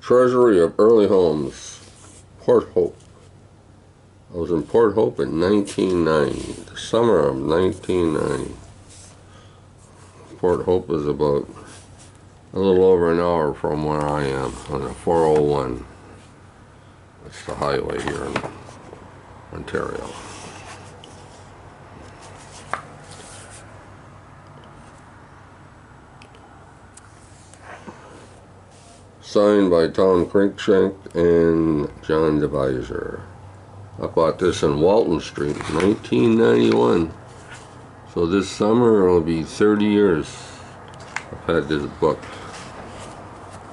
Treasury of Early Homes, Port Hope. I was in Port Hope in 1990, the summer of 1990. Port Hope is about a little over an hour from where I am on the 401. It's the highway here in Ontario. Signed by Tom Crinkshank and John Deviser. I bought this in Walton Street, 1991. So this summer it'll be 30 years I've had this book.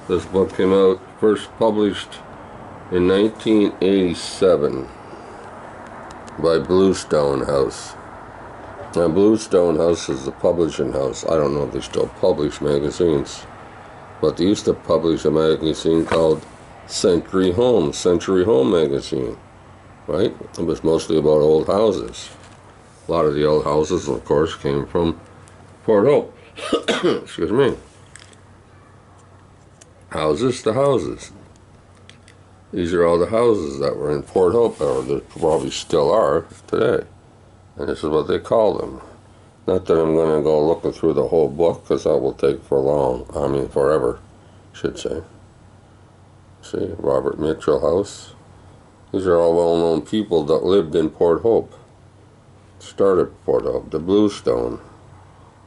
This book came out, first published in 1987 by Bluestone House. Now Bluestone House is a publishing house. I don't know if they still publish magazines, but they used to publish a magazine called Century Home magazine, right? It was mostly about old houses. A lot of the old houses, of course, came from Port Hope. Excuse me. Houses to houses. These are all the houses that were in Port Hope, or that probably still are today. And this is what they call them. Not that I'm going to go looking through the whole book, because that will take forever, I should say. See, Robert Mitchell House. These are all well-known people that lived in Port Hope. Started Port Hope. The Bluestone,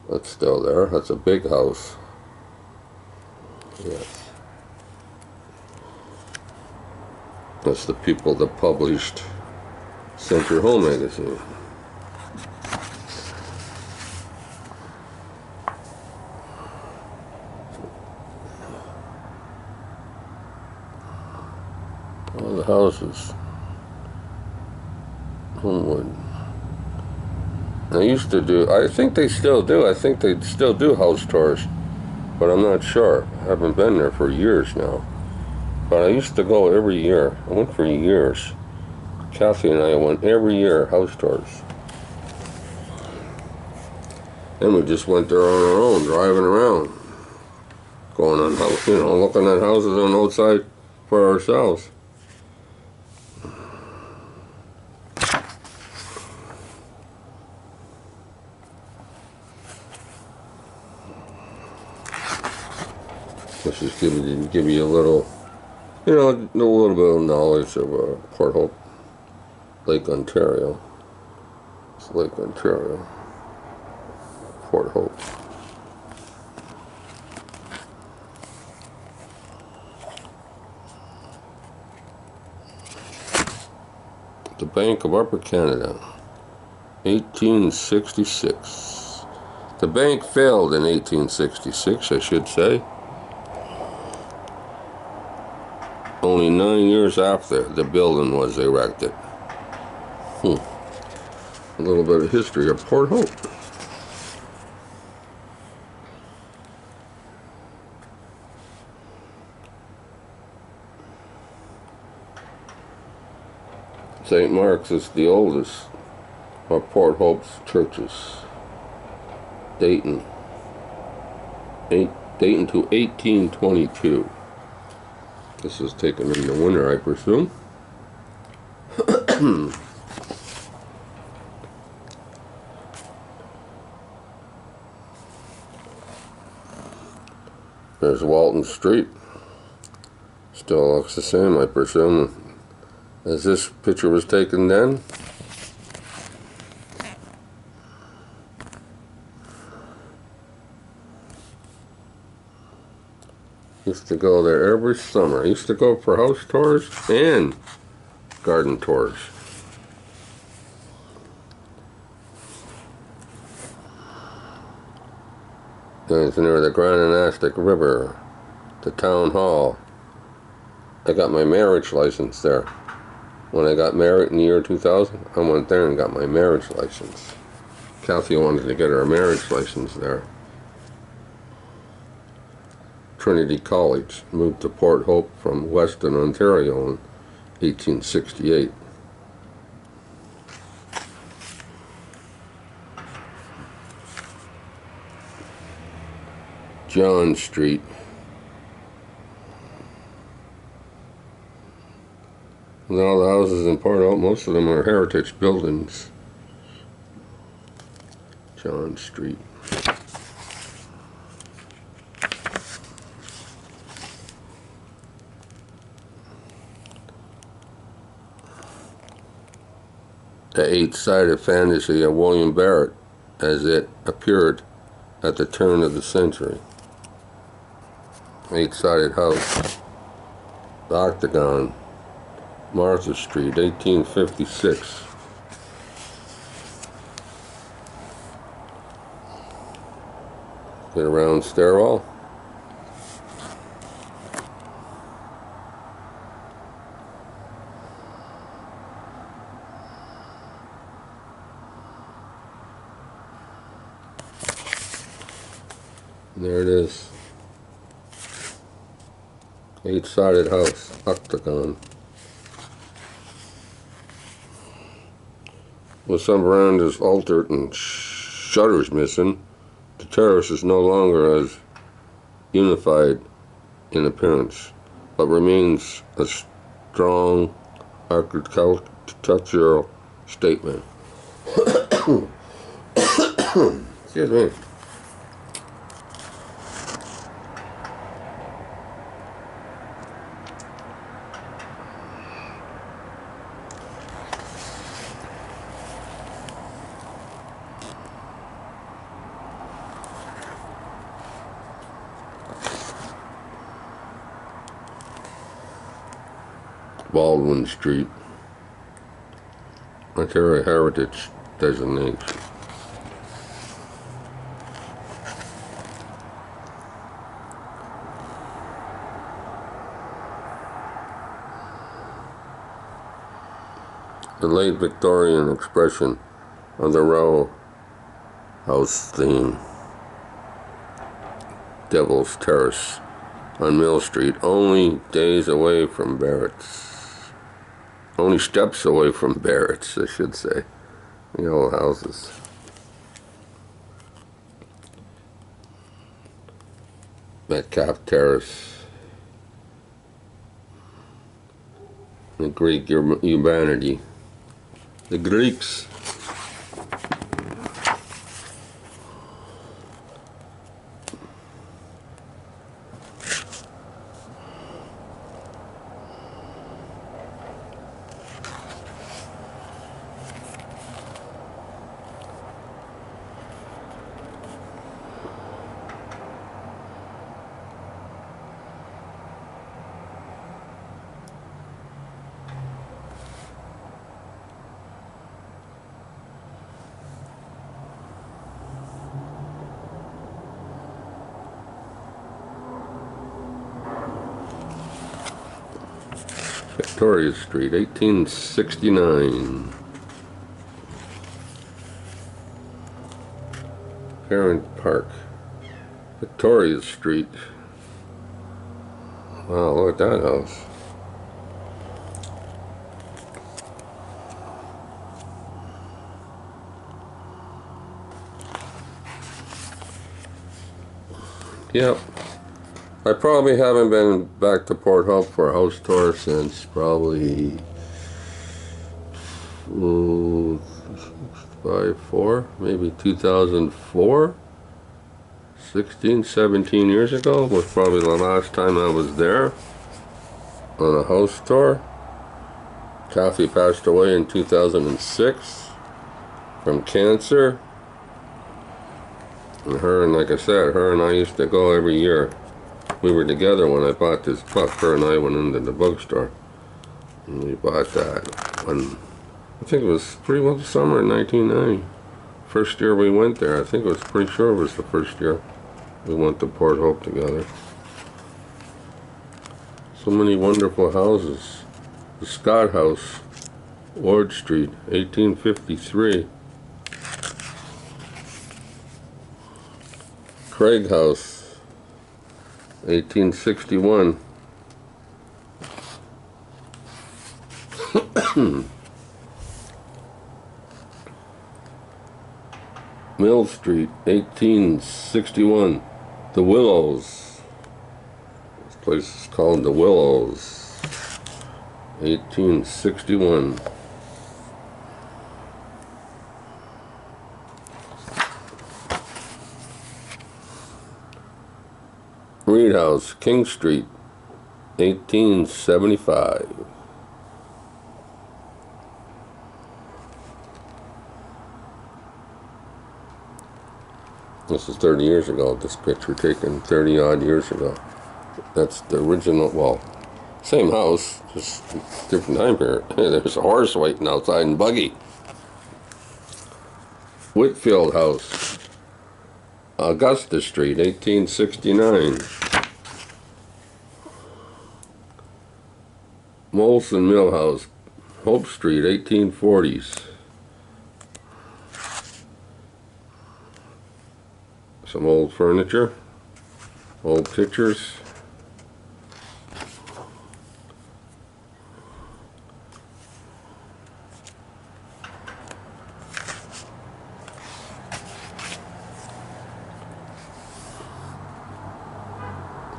that's still there. That's a big house. Yes. That's the people that published Century Home magazine. All the houses. Homewood. I used to do, I think they still do, I think they still do house tours, but I'm not sure. I haven't been there for years now. But I used to go every year. I went for years. Kathy and I went every year, house tours. And we just went there on our own, driving around. Going on, looking at houses on the outside for ourselves. Let's just give you a little, a little bit of knowledge of Port Hope, Lake Ontario. It's Lake Ontario, Port Hope. The Bank of Upper Canada, 1866. The bank failed in 1866, I should say. Only 9 years after the building was erected. A little bit of history of Port Hope. St. Mark's is the oldest of Port Hope's churches. Dating to 1822. This was taken in the winter, I presume. There's Walton Street. Still looks the same, I presume, as this picture was taken then. Used to go there every summer. I used to go for house tours and garden tours. It's near the Grand Anastic River, the town hall. I got my marriage license there. When I got married in the year 2000, I went there and got my marriage license. Kathy wanted to get her marriage license there. Trinity College, moved to Port Hope from Western Ontario in 1868. John Street. And all the houses in Port Hope, most of them are heritage buildings. John Street. The eight-sided fantasy of William Barrett as it appeared at the turn of the century. Eight-sided house. The Octagon. Martha Street, 1856. Get a round stairwell. There it is. Eight-sided house, Octagon. With some verandas altered and shutters missing, the terrace is no longer as unified in appearance, but remains a strong architectural statement. Excuse me. Baldwin Street, Ontario Heritage Designation. The late Victorian expression of the row house theme. Devil's Terrace on Mill Street, only days away from Barrett's. Only steps away from Barrett's, I should say. The old houses. Metcalf Terrace. The Greek humanity. The Greeks. Victoria Street, 1869. Parent Park. Victoria Street. Wow, look at that house. Yep. I probably haven't been back to Port Hope for a house tour since probably 4, maybe 2004, 16, 17 years ago was probably the last time I was there on a house tour. Kathy passed away in 2006 from cancer. And like I said, her and I used to go every year. We were together when I bought this book. Her and I went into the bookstore and we bought that when, I think it was pretty well the summer of 1990. First year we went there. I think it was pretty sure it was the first year we went to Port Hope together. So many wonderful houses. The Scott House, Ward Street, 1853. Craig House, 1861. Mill Street, 1861. The Willows. This place is called The Willows. 1861. Reed House, King Street, 1875. This is 30 years ago, this picture taken 30 odd years ago. That's the original, well, same house, just different time period. There's a horse waiting outside and buggy. Whitfield House, Augusta Street, 1869. Molson Mill House, Hope Street, 1840s. Some old furniture, old pictures.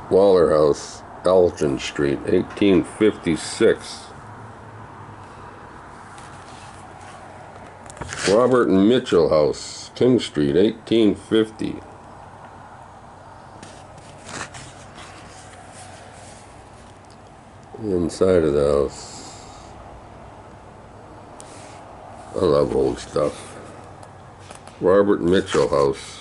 Waller House, Elgin Street, 1856. Robert and Mitchell House, King Street, 1850. Inside of the house. I love old stuff. Robert Mitchell House.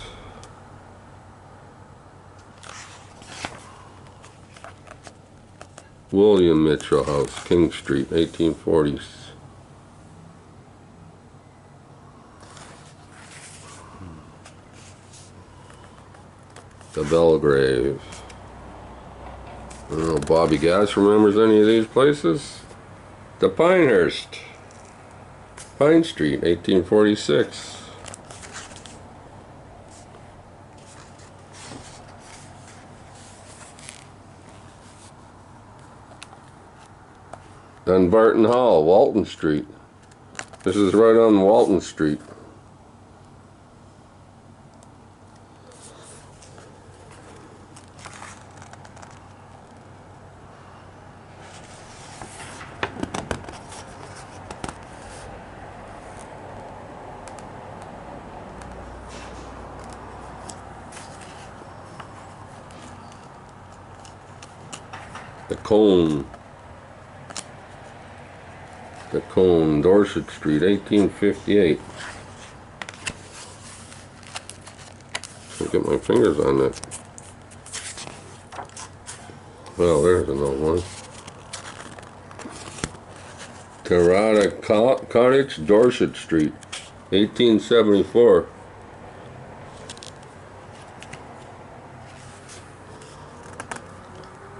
William Mitchell House, King Street, 1840s. The Belgrave. I don't know, Bobby Gass remembers any of these places? The Pinehurst, Pine Street, 1846. Dunbarton Hall, Walton Street. This is right on Walton Street. The Cone, Dorset Street, 1858. Can't get my fingers on that. Well, there's another one. Terrata Cottage, Dorset Street, 1874.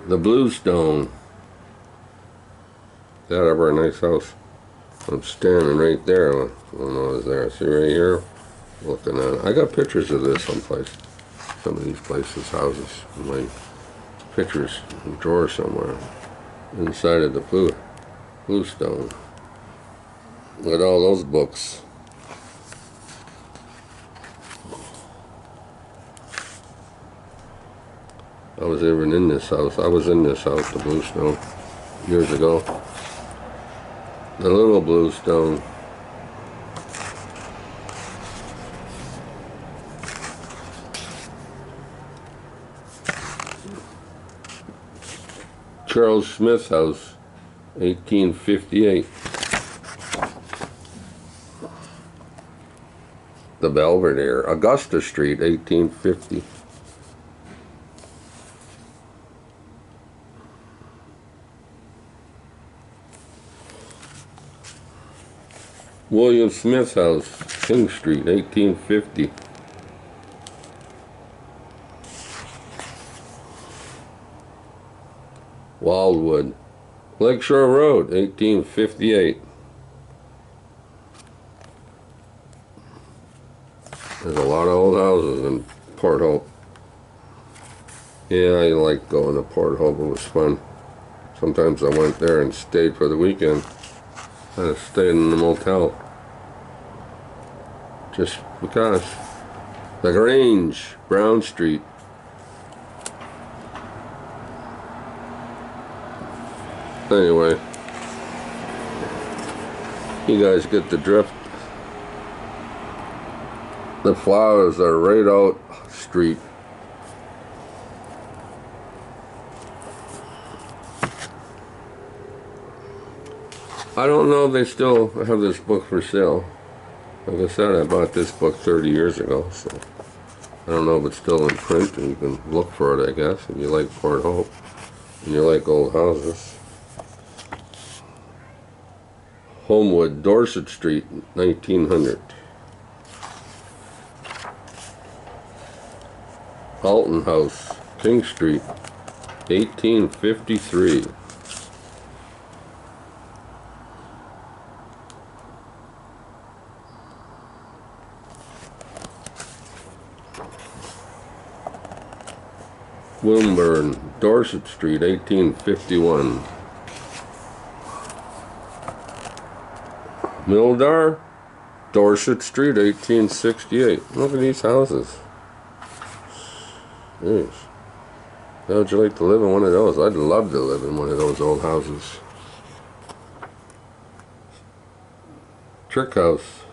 The Bluestone. That ever a nice house. I'm standing right there. I don't know what's there. See right here? Looking at it. I got pictures of this someplace. Some of these places, houses. In my pictures in a drawer somewhere. Inside of the Bluestone. Look at all those books. I was even in this house. I was in this house, the Bluestone, years ago. The little Bluestone. Charles Smith House, 1858. The Belvedere, Augusta Street, 1850. William Smith House, King Street, 1850. Wildwood, Lakeshore Road, 1858. There's a lot of old houses in Port Hope. Yeah, I like going to Port Hope. It was fun. Sometimes I went there and stayed for the weekend. I stayed in the motel. Just because. The Grange, Brown Street. Anyway, You guys get the drift. The flowers are right out street. I don't know if they still have this book for sale. Like I said, I bought this book 30 years ago, so I don't know if it's still in print, and you can look for it, I guess, if you like Port Hope and you like old houses. Homewood, Dorset Street, 1900. Alton House, King Street, 1853. Wilburn, Dorset Street, 1851. Mildar, Dorset Street, 1868. Look at these houses. Jeez. How would you like to live in one of those? I'd love to live in one of those old houses. Trick House,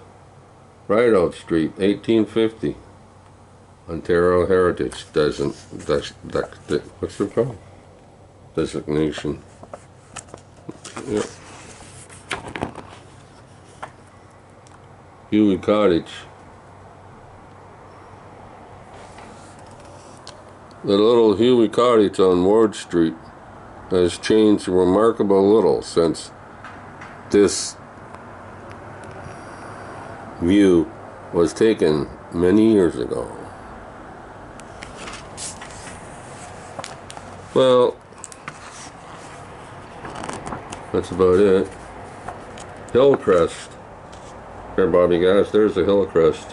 Rideout Street, 1850. Ontario Heritage what's it called? Designation. Yep. Huey Cottage. The little Huey Cottage on Ward Street has changed remarkable little since this view was taken many years ago. Well, that's about it. Hillcrest. There, Bobby guys, there's the Hillcrest.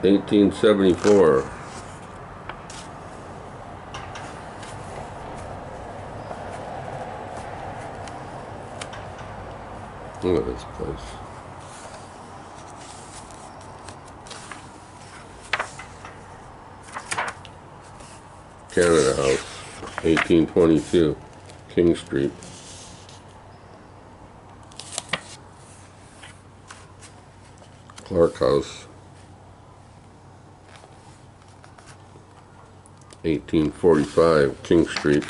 1874. Look at this place. Canada House, 1822, King Street. Clark House, 1845, King Street.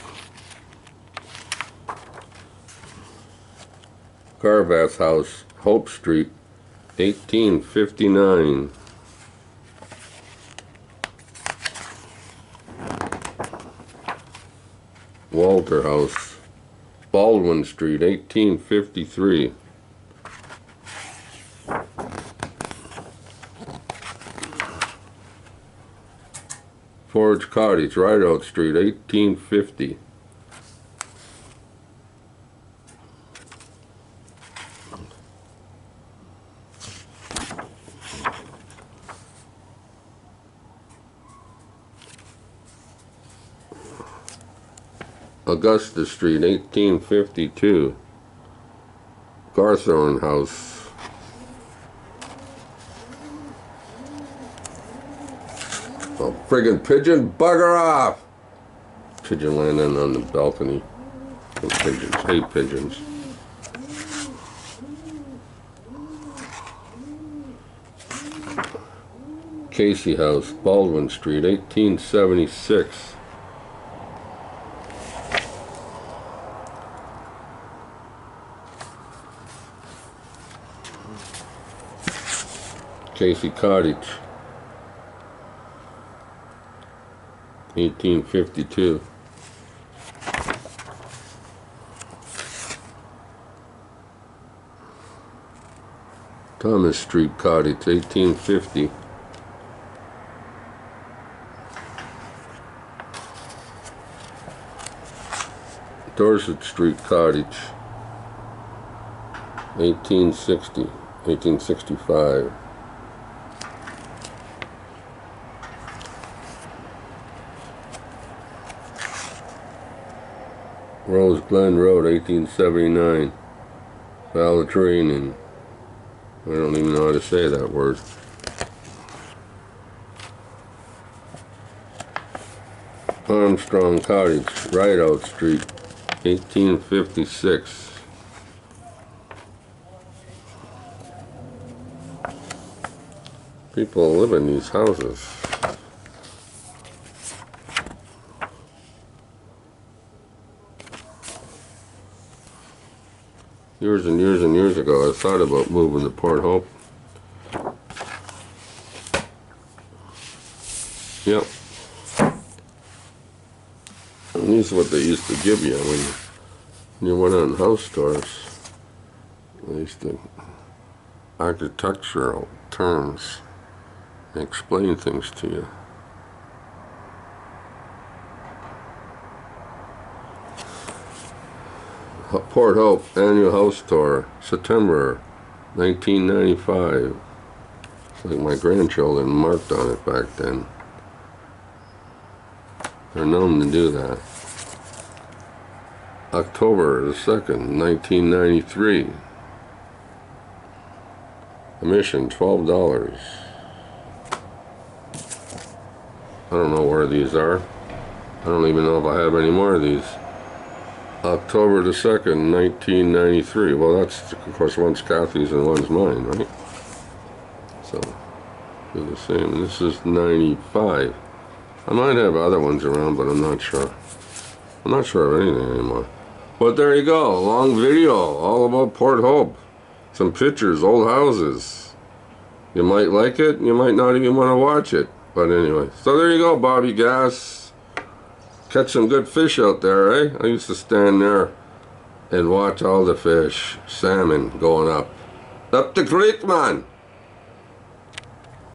Carvath House, Hope Street, 1859. Walter House, Baldwin Street, 1853. Forge Cottage, Rideout Street, 1850. Augusta Street, 1852. Garthorne House. Oh, friggin' pigeon, bugger off! Pigeon landing on the balcony. Oh, pigeons, hate pigeons. Casey House, Baldwin Street, 1876. Casey Cottage, 1852. Thomas Street Cottage, 1850. Dorset Street Cottage, 1865. Rose Glen Road, 1879. Valatrine. I don't even know how to say that word. Armstrong Cottage, Rideout Street, 1856. People live in these houses. Years and years and years ago, I thought about moving to Port Hope. Yep. And these are what they used to give you when you went on house tours. They used to architectural terms and explain things to you. Port Hope annual house tour, September 1995. It's like my grandchildren marked on it back then. They're known to do that. October the 2nd, 1993. Admission, $12. I don't know where these are. I don't even know if I have any more of these. October the 2nd, 1993. Well, that's, of course, one's Kathy's and one's mine, right? So, they're the same. This is 95. I might have other ones around, but I'm not sure. I'm not sure of anything anymore. But there you go. Long video all about Port Hope. Some pictures, old houses. You might like it. You might not even want to watch it. But anyway. So there you go, Bobby Gas. Catch some good fish out there, eh? I used to stand there and watch all the fish. Salmon going up. Up the creek, man.